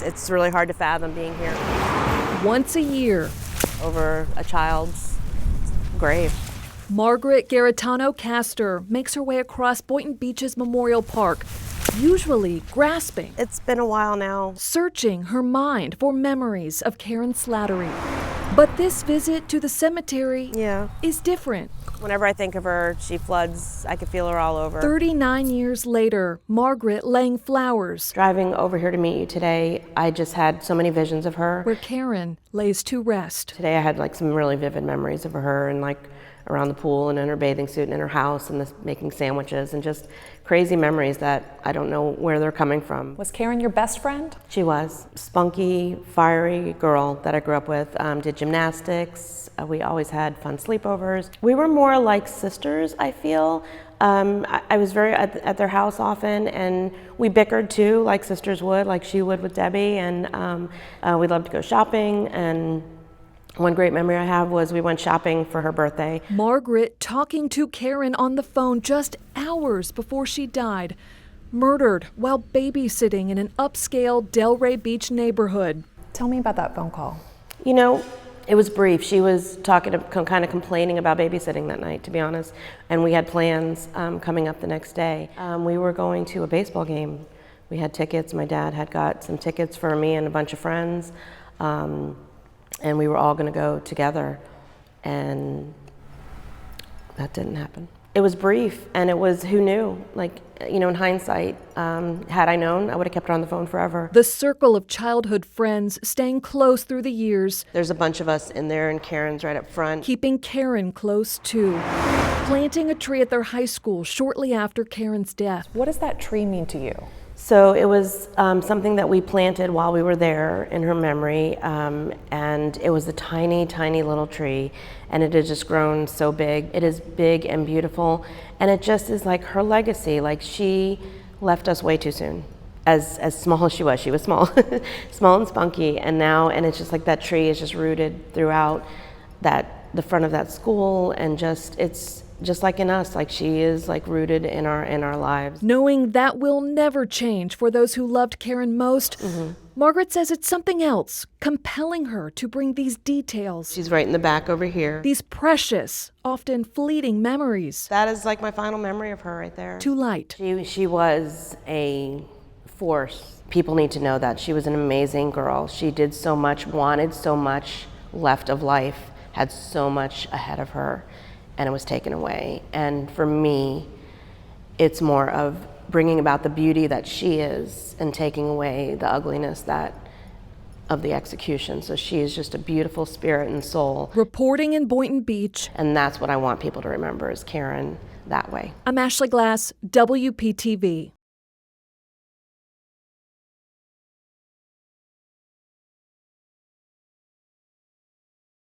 It's really hard to fathom being here Once a year, over a child's grave. Margaret Garetano-Castor makes her way across Boynton Beach's Memorial Park, usually grasping, It's been a while now. searching her mind for memories of Karen Slattery. But this visit to the cemetery Yeah. is different. Whenever I think of her, she floods. I can feel her all over. 39 years later, Margaret laying flowers Driving over here to meet you today, I just had so many visions of her. where Karen lays to rest. Today I had like some really vivid memories of her and like around the pool and in her bathing suit and in her house and making sandwiches and just crazy memories that I don't know where they're coming from. Was Karen your best friend? She was spunky, fiery girl that I grew up with, did gymnastics. We always had fun sleepovers. We were more like sisters, I feel. I was very at their house often, and we bickered too, like sisters would, like she would with Debbie, and we loved to go shopping. And one great memory I have was we went shopping for her birthday. Margaret talking to Karen on the phone just hours before she died, murdered while babysitting in an upscale Delray Beach neighborhood. Tell me about that phone call. You know, it was brief. She was kind of complaining about babysitting that night, to be honest, and we had plans coming up the next day. We were going to a baseball game. We had tickets. My dad had got some tickets for me and a bunch of friends, and we were all going to go together, and that didn't happen. It was brief, and it was, who knew? Like, you know, in hindsight, had I known, I would have kept her on the phone forever. The circle of childhood friends staying close through the years, There's a bunch of us in there, and Karen's right up front. keeping Karen close too. Planting a tree at their high school shortly after Karen's death. What does that tree mean to you? So it was something that we planted while we were there in her memory, and it was a tiny, tiny little tree, and it has just grown so big. It is big and beautiful, and it just is like her legacy. Like, she left us way too soon. As small as she was small, small and spunky, and it's just like that tree is just rooted throughout the front of that school, and it's just like in us, like she is like rooted in our lives. Knowing that will never change for those who loved Karen most, Margaret says it's something else compelling her to bring these details, She's right in the back over here. these precious, often fleeting memories, That is like my final memory of her right there. to light. She was a force. People need to know that. She was an amazing girl. She did so much, wanted so much left of life, had so much ahead of her, and it was taken away. And for me, it's more of bringing about the beauty that she is and taking away the ugliness of the execution. So she is just a beautiful spirit and soul. Reporting in Boynton Beach, And that's what I want people to remember, is Karen that way. I'm Ashley Glass, WPTV.